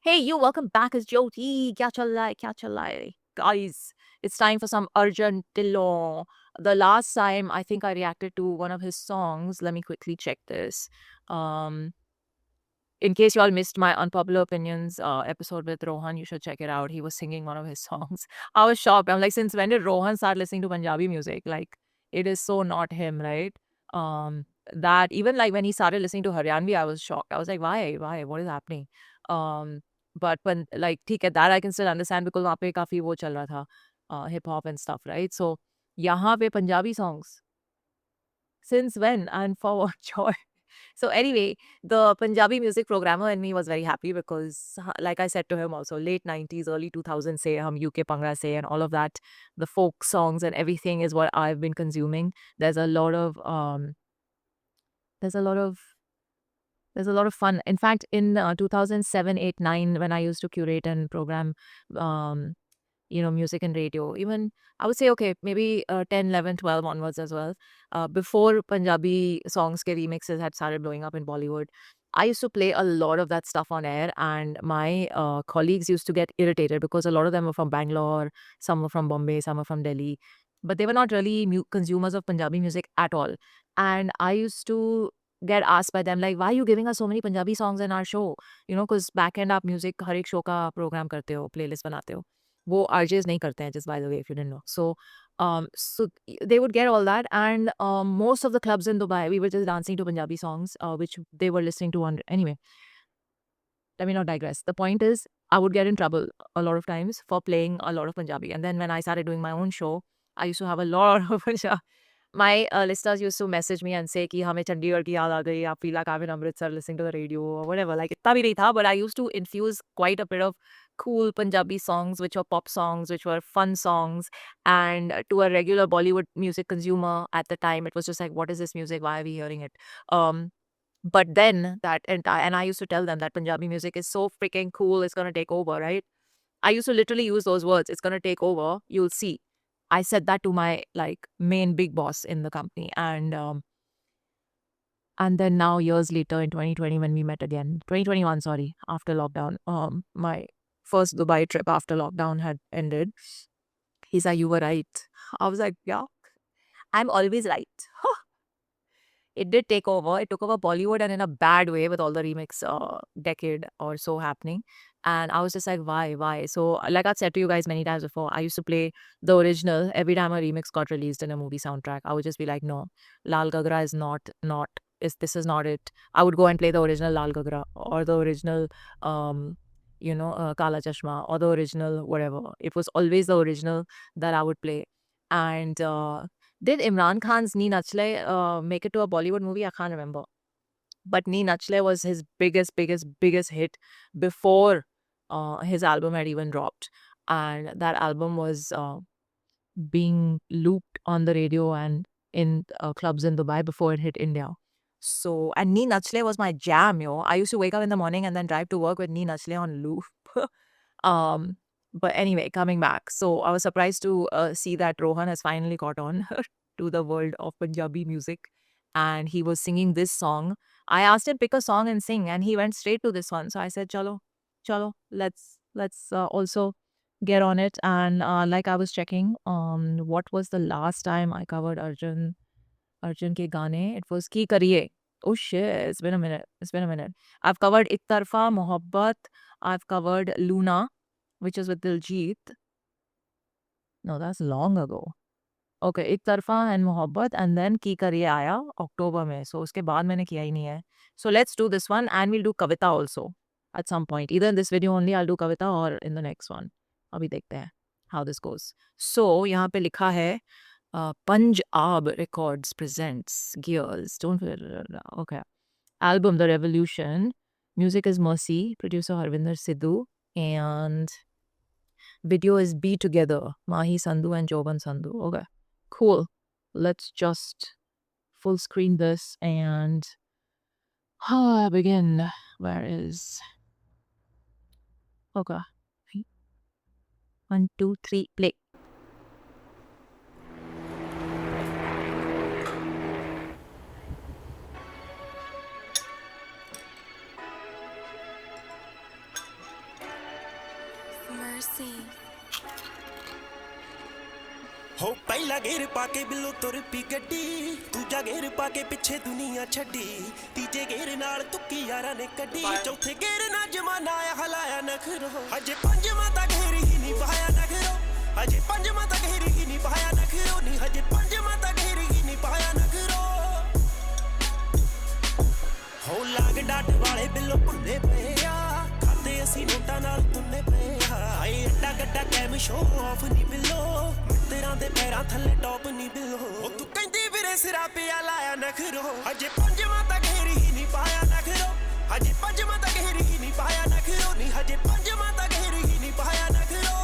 Hey, you, welcome back as Jyoti. Kya chal raha hai? Kya chal raha hai? Guys, it's time for some Arjun Dillon. The last time I think I reacted to one of his songs, let me quickly check this. Um, in case you all missed my Unpopular Opinions episode with Rohan, you should check it out. He was singing one of his songs. I was shocked. I'm like, since when did Rohan start listening to Punjabi music? Like, it is so not him, right? That even like when he started listening to Haryanvi, I was shocked. I was like, why, what is happening? Um, but like, ठीक है, that I can still understand because वहाँ पे काफी वो चल रहा था, hip hop and stuff, right? So यहाँ पे Punjabi songs. Since when and for what joy? So anyway, the Punjabi music programmer in me was very happy because, like I said to him also, late 90s, early 2000s say, hum UK Pangra say, and all of that, the folk songs and everything is what I've been consuming. There's a lot of, there's a lot of, there's a lot of fun. In fact, in 2007, 8, 9, when I used to curate and program, um, music and radio. Even I would say, okay, maybe 10, 11, 12 onwards as well. Before Punjabi songs ke remixes had started blowing up in Bollywood, I used to play a lot of that stuff on air, and my colleagues used to get irritated because a lot of them were from Bangalore, some were from Bombay, some were from Delhi, but they were not really consumers of Punjabi music at all. And I used to get asked by them like, why are you giving us so many Punjabi songs in our show? Because back end आप music हर एक show का program करते हो, playlist बनाते हो. वो RJs नहीं करते हैं, just by the way, if you didn't know. So they would get all that, and most of the clubs in Dubai, we were just dancing to Punjabi songs, which they were listening to on. Anyway, let me not digress. The point is, I would get in trouble a lot of times for playing a lot of Punjabi, and then when I started doing my own show, I used to have a lot of Punjabi. My listeners used to message me and say कि हमें चंडीगढ़ की याद आ गई, I feel like I'm in Amritsar listening to the radio or whatever. Like इतना भी नहीं था, but I used to infuse quite a bit of cool Punjabi songs, which were pop songs, which were fun songs. And to a regular Bollywood music consumer at the time, it was just like, what is this music? Why are we hearing it? But then that entire, and I used to tell them that Punjabi music is so freaking cool, it's gonna take over, right? I used to literally use those words, it's gonna take over, you'll see. I said that to my like main big boss in the company. And then now years later in 2020 when we met again, 2021, sorry, after lockdown, my first Dubai trip after lockdown had ended. He's like, you were right. I was like, yeah, I'm always right. It did take over. It took over Bollywood and in a bad way with all the remix decade or so happening. And I was just like, why, why? So, like I've said to you guys many times before, I used to play the original every time a remix got released in a movie soundtrack. I would just be like, no, Lal Gagra is not, this is not it. I would go and play the original Lal Gagra or the original, Kala Chashma or the original whatever. It was always the original that I would play. And did Imran Khan's Nee Nachle make it to a Bollywood movie? I can't remember. But Nee Nachle was his biggest hit before his album had even dropped. And that album was being looped on the radio and in clubs in Dubai before it hit India. So, and Nee Nachle was my jam, yo. I used to wake up in the morning and then drive to work with Nee Nachle on loop. um, but anyway, coming back. So, I was surprised to see that Rohan has finally got on to the world of Punjabi music. And he was singing this song. I asked him pick a song and sing, and he went straight to this one. So I said, "Chalo, chalo, let's also get on it." And like I was checking, what was the last time I covered Arjun ke gaane? It was Ki Kariye. Oh shit, it's been a minute. It's been a minute. I've covered Ik Tarfa, Mohabbat. I've covered Luna, which is with Diljit. No, that's long ago. Okay, एक तरफ़ा and मोहब्बत and then की करिए आया अक्टूबर में, सो उसके बाद मैंने किया ही नहीं है. So let's do this one and we'll do kavita also at some point, either in this video only I will do kavita और इन द नेक्स्ट वन. अभी देखते हैं हाउ दिस गोज. सो यहाँ पे लिखा है Punjab records presents gears don't. Okay, album The Revolution, music is Mercy, producer Harvinder Sidhu, and video is Be Together, Mahi Sandhu and Jovan Sandhu. Okay, cool. Let's just full screen this and begin. Where is. Okay. 1, 2, 3, play. Mercy. हो पहला गेर पाके below तुर P गड्डी दूजा गेर पाके पिछे दुनिया छड्डी तीजे गेर नाल तुक्की यारा ने कड्डी चौथे गेर ना जमाना आया हलाया नखरो अजे पंजवा ता गेर ही नहीं पाया नखरो अजे पंजवा ता गेर ही नहीं पाया नखरो नी अजे पंजवा ता गेर ही नहीं पाया नखरो हो लाग डाट वाले बिलो भुंदे पे आ खाते असी नोटा नाल तुन्ने पे आए एड्डा गड्डा कैम शो ऑफ नहीं बिलो तेरा दे पैरां थल्ले टॉप नहीं बिलो ओ तू कहंदी ਵੀਰੇ ਸਿਰਾ ਪਿਆ ਲਾਇਆ ਨਖਰੋ ਅਜੇ ਪੰਜਵਾਂ ਤਾਂ ਘੇਰ ਹੀ ਨਹੀਂ ਪਾਇਆ ਨਖਰੋ ਅਜੇ ਪੰਜਵਾਂ ਤਾਂ ਘੇਰ ਹੀ ਨਹੀਂ ਪਾਇਆ ਨਖਰੋ ਨਹੀਂ ਹਜੇ ਪੰਜਵਾਂ ਤਾਂ ਘੇਰ ਹੀ ਨਹੀਂ ਪਾਇਆ ਨਖਰੋ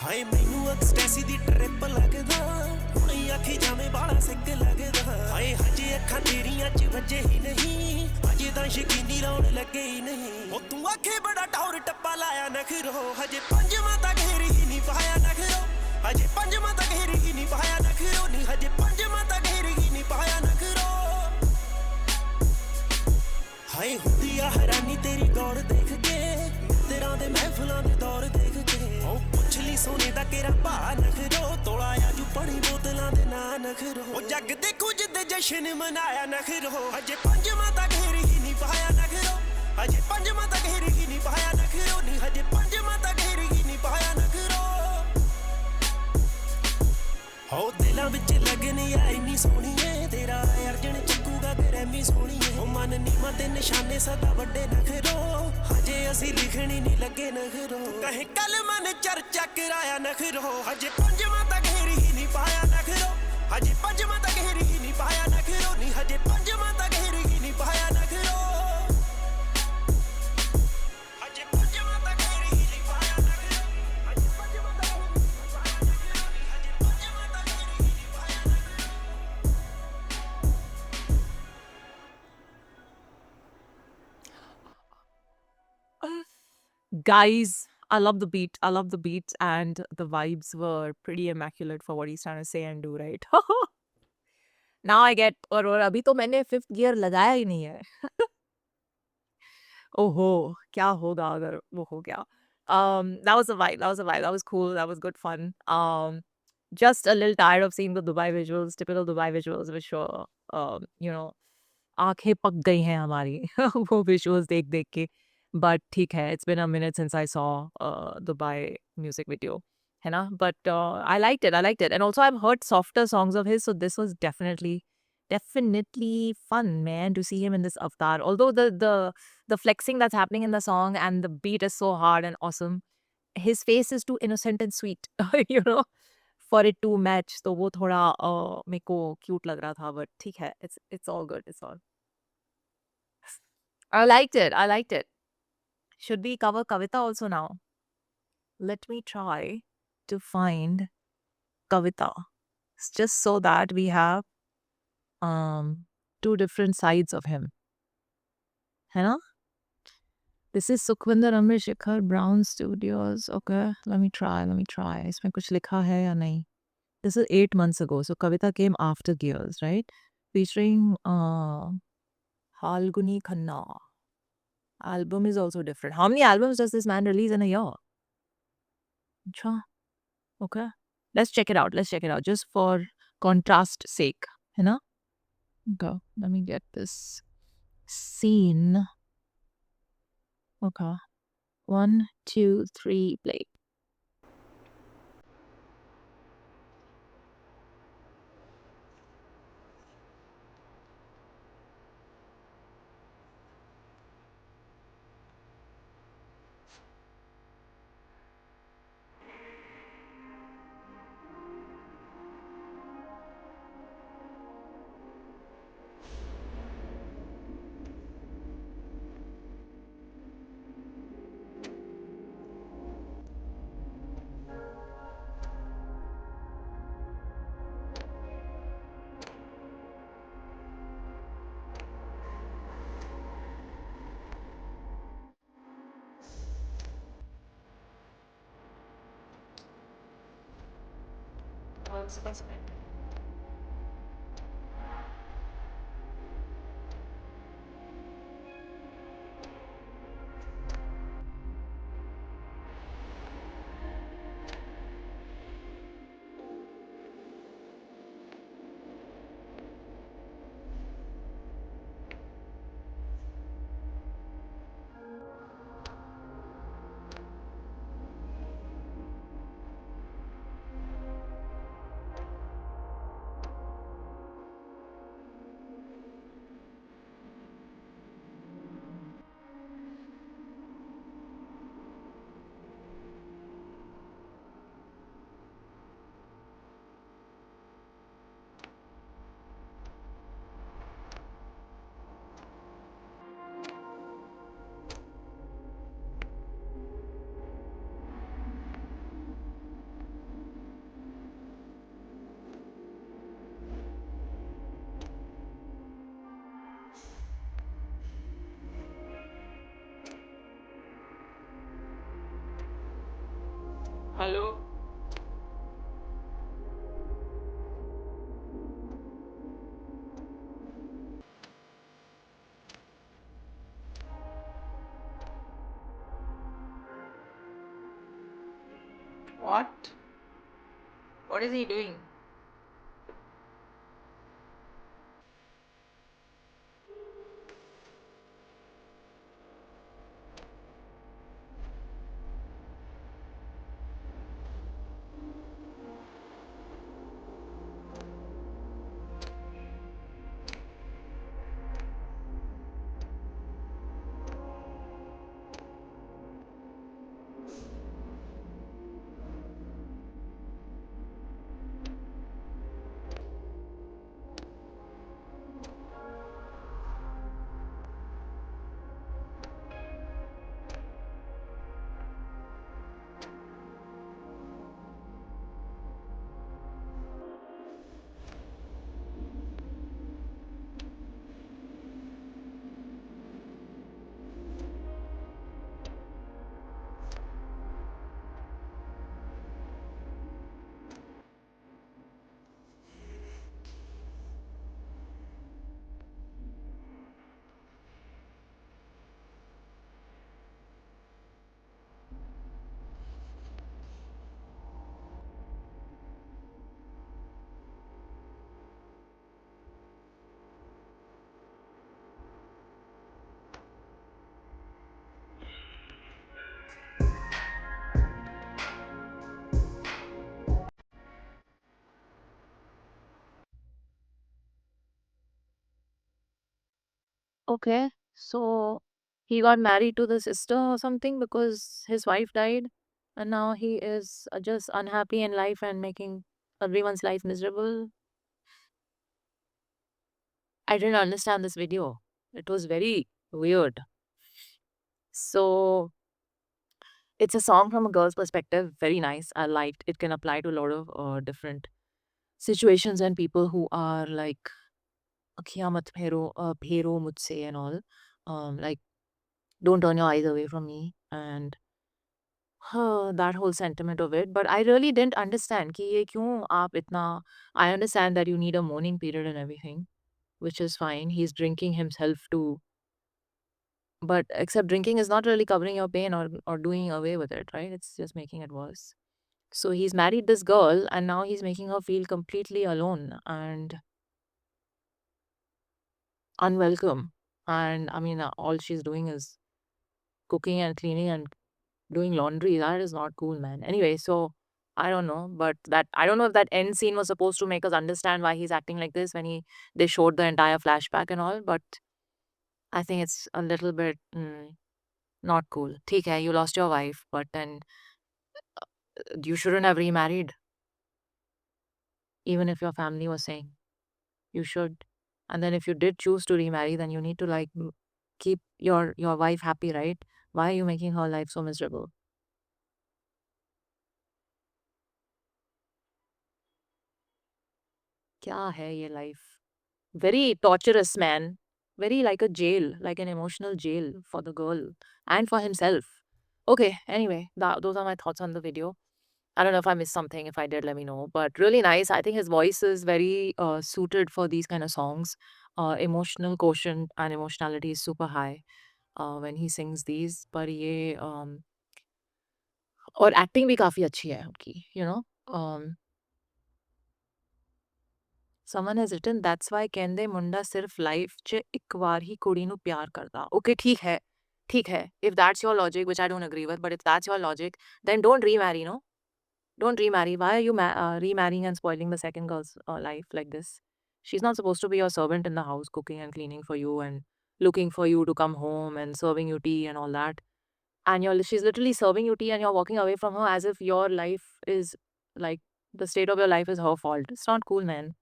ਹਾਏ ਮੈਨੂੰ ਐਕਸਟੈਸੀ ਦੀ ਟ੍ਰਿਪ ਲੱਗਦਾ ਹੁਣੇ ਆਖੀ ਜਾਵੇਂ ਬਾਲਾ ਸਿੱਕ ਲੱਗਦਾ ਹਾਏ ਹਜੇ ਅੱਖਾਂ ਤੇਰੀਆਂ ਚ ਵੱਜੇ ਹੀ ਨਹੀਂ ਅਜੇ ਤਾਂ ਸ਼ਕੀਨੀ ਲਾਉਣ ਲੱਗੇ ਹੀ ਨਹੀਂ ਉਹ ਤੂੰ ਆਖੇ ਬੜਾ ਟੌਰ ਟੱਪਾ ਲਾਇਆ ਨਖਰੋ ਹਜੇ ਪੰਜਵਾਂ ਤਾਂ ਘੇਰ ਹੀ ਨਹੀਂ ਪਾਇਆ ਨਖਰੋ ਅਜੇ ਪੰਜਵਾਂ ਤਾਂ ਘੇਰ ਹੀ ਨਹੀਂ ਪਾਇਆ ਨਖਰੋ ਨਹੀਂ ਹਜੇ ਪੰਜਵਾਂ ਤਾਂ ਘੇਰ ਹੀ ਨਹੀਂ ਪਾਇਆ ਨਖਰੋ ਹਾਏ ਹੁੰਦੀ ਆ ਹੈਰਾਨੀ ਤੇਰੀ ਗੌਰ ਦੇਖ ਕੇ ਤੇਰਾਂ ਦੇ ਮਹਿਫਲਾਂ ਦੇ ਦੌਰ ਦੇਖ ਕੇ ਉਹ ਪੁੱਛ ਲਈ ਸੋਨੇ ਦਾ ਕਿਹੜਾ ਭਾ ਨਖਰੋ ਤੋਲਾ ਆਜੂ ਪੜੀ ਬੋਤਲਾਂ ਦੇ ਨਾਂ ਨਖਰੋ ਉਹ ਜੱਗ ਦੇਖੂ ਜਿੱਦੇ ਜਸ਼ਨ ਮਨਾਇਆ ਨਖਰੋ ਅਜੇ ਪੰਜਵਾਂ ਤਾਂ ਘੇਰ ਹੀ ਨਹੀਂ ਪਾਇਆ ਨਖਰੋ ਅਜੇ ਪੰਜਵਾਂ ਤਾਂ ਘੇਰ ਹੀ ਨਹੀਂ ਪਾਇਆ ਨਖਰੋ ਨਹੀਂ ਹਜੇ ਪੰਜਵਾਂ ਤਾਂ ਘੇਰ ਹੀ ਨਹੀਂ ਪਾਇਆ ਨਖਰੋ ਹੋ ਦਿਲਾਂ ਵਿੱਚ ਲੱਗਨ ਆਈ ਨਹੀਂ ਸੋਹਣੀਏ ਤੇਰਾ ਅਰਜਨ ਚੱਕੂਗਾ ਗਰੈਮੀ ਸੋਹਣੀਏ ਉਹ ਮਨ ਨੀਵਾਂ ਤੇ ਨਿਸ਼ਾਨੇ ਸਦਾ ਵੱਡੇ ਨਖਰੋ ਹਜੇ ਅਸੀਂ ਲਿਖਣੀ ਨਹੀਂ ਲੱਗੇ ਨਖਰੋ ਕਹੇ ਕੱਲ ਮਨ ਚਰਚਾ ਕਰਾਇਆ ਨਖਰੋ ਹਜੇ ਪੰਜਵਾਂ ਤਾਂ ਘੇਰ ਹੀ ਨਹੀਂ ਪਾਇਆ ਨਖਰੋ ਹਜੇ ਪੰਜਵਾਂ ਤਾਂ ਘੇਰ ਹੀ ਨਹੀਂ ਪਾਇਆ ਨਖਰੋ ਨਹੀਂ ਹਜੇ ਪੰਜਵਾਂ ਤਾਂ ਘੇਰ ਹੀ ਨਹੀਂ ਪਾਇਆ ਨਖਰੋ ਹਜੇ ਪੰਜਵਾਂ ਤਾਂ ਘੇਰ ਹੀ ਨਹੀਂ ਪਾਇਆ ਨਖਰੋ ਹਜੇ ਪੰਜਵਾਂ ਤਾਂ ਘੇਰ ਹੀ ਨਹੀਂ ਪਾਇਆ ਨਖਰੋ ਹਜੇ ਪੰਜਵਾਂ ਤਾਂ ਘੇਰ ਹੀ ਨਹੀਂ ਪਾਇਆ Guys, I love the beat. I love the beat, and the vibes were pretty immaculate for what he's trying to say and do, right? Now I get, और अभी तो मैंने फिफ्थ गियर लगाया ही नहीं है. ओहो, क्या होगा अगर वो हो गया? That was a vibe. That was a vibe. That was cool. That was good fun. Just a little tired of seeing the Dubai visuals, typical Dubai visuals, which were, आंखें पक गई हैं हमारी वो visuals देख देख के. But ठीक है, it's been a minute since I saw Dubai music video, है ना? But I liked it. I liked it. And also I've heard softer songs of his, so this was definitely fun, man, to see him in this avatar. Although the flexing that's happening in the song and the beat is so hard and awesome, his face is too innocent and sweet, for it to match. तो वो थोड़ा मेरे को cute लग रहा था, but ठीक है, it's all good. It's all. I liked it. I liked it. Should we cover Kavita also now? Let me try to find Kavita, just so that we have two different sides of him. है ना? This is Sukhvinder Amir Shikhar Brown Studios. Okay, let me try. इसमें कुछ लिखा है या नहीं? This is 8 months ago. So Kavita came after Gears, right? Featuring Halguni Khanna. Album is also different. How many albums does this man release in a year? Acha. Okay. Let's check it out. Just for contrast sake. है ना? Okay. Let me get this scene. Okay. 1, 2, 3, play. Hello. What? What is he doing? Okay, so he got married to the sister or something because his wife died, and now he is just unhappy in life and making everyone's life miserable. I didn't understand this video. It was very weird. So it's a song from a girl's perspective. Very nice. I liked it. Can apply to a lot of different situations and people who are like "Akhiyan mat phero mujhse" and all. Like don't turn your eyes away from me and that whole sentiment of it. But I really didn't understand कि ये क्यों आप इतना. I understand that you need a mourning period and everything, which is fine. He's drinking himself to, but except drinking is not really covering your pain or doing away with it, right? It's just making it worse. So he's married this girl and now he's making her feel completely alone and unwelcome. And I mean, all she's doing is cooking and cleaning and doing laundry. That is not cool, man. Anyway, so I don't know, but that I don't know if that end scene was supposed to make us understand why he's acting like this when they showed the entire flashback and all, but I think it's a little bit not cool. ठीक है, you lost your wife, but then you shouldn't have remarried, even if your family was saying you should. And then if you did choose to remarry, then you need to like keep your wife happy, right? Why are you making her life so miserable? क्या है ये life? Very torturous, man. Very like a jail, like an emotional jail for the girl and for himself. Okay, anyway, those are my thoughts on the video. I don't know if I missed something. If I did, let me know. But really nice. I think his voice is very suited for these kind of songs. Emotional quotient and emotionality is super high when he sings these. पर ये और acting भी काफ़ी अच्छी है उनकी, you know. Um, Someone has written that's why ਕਹਿੰਦੇ ਮੁੰਡਾ ਸਿਰਫ ਲਾਈਫ 'ਚ ਇੱਕ ਵਾਰ ਹੀ ਕੁੜੀ ਨੂੰ ਪਿਆਰ ਕਰਦਾ. Okay, ਠੀਕ ਹੈ. If that's your logic, which I don't agree with, but if that's your logic, then don't remarry, no? Don't remarry. Why are you remarrying and spoiling the second girl's life like this? She's not supposed to be your servant in the house, cooking and cleaning for you and looking for you to come home and serving you tea and all that. And she's literally serving you tea and you're walking away from her as if your life is like the state of your life is her fault. It's not cool, man.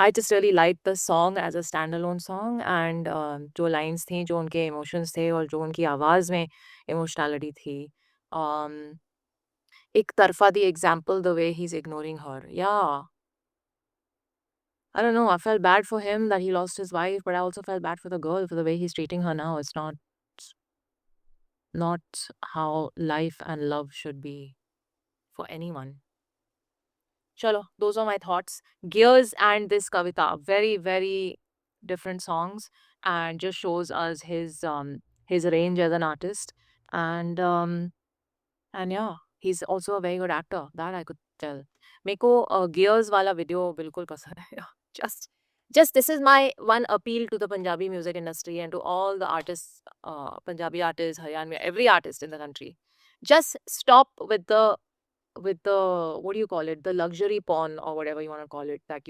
I just really liked the song as a standalone song and जो lines थी, जो उनके emotions थे और जो उनकी आवाज़ में इमोशनैलिटी थी. Um, एक तरफ़ा the example, the way he's ignoring her. Yeah, I don't know. I felt bad for him that he lost his wife, but I also felt bad for the girl for the way he's treating her now. It's not how life and love should be. for anyone. Chalo, those are my thoughts. Gears and this Kavita, very, very different songs, and just shows us his range as an artist. And yeah, he's also a very good actor. That I could tell. Meko Gears wala video bilkul pasand hai. Just just this is my one appeal to the Punjabi music industry and to all the artists, Punjabi artists, Haryanvi, every artist in the country. Just stop with the, what do you call it, the luxury porn or whatever you want to call it, that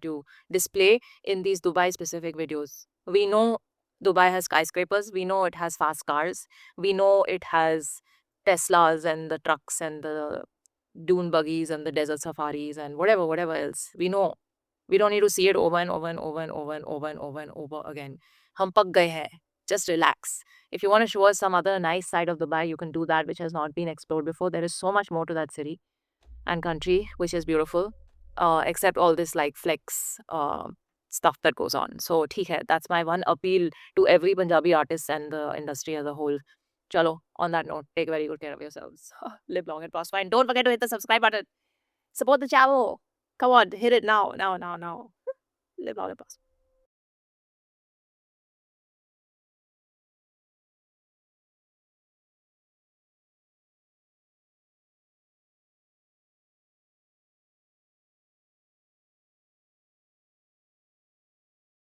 you display in these Dubai specific videos. We know Dubai has skyscrapers, we know it has fast cars, we know it has Teslas and the trucks and the dune buggies and the desert safaris and whatever else. We know. We don't need to see it over and over and over and over and over and over and over again. Hum pak gaye hain. Just relax. If you want to show us some other nice side of Dubai, you can do that, which has not been explored before. There is so much more to that city and country, which is beautiful, except all this like flex stuff that goes on. So, theek hai. That's my one appeal to every Punjabi artist and the industry as a whole. Chalo, on that note, take very good care of yourselves. Live long and prosper. And don't forget to hit the subscribe button. Support the channel. Come on, hit it now. Live long and prosper.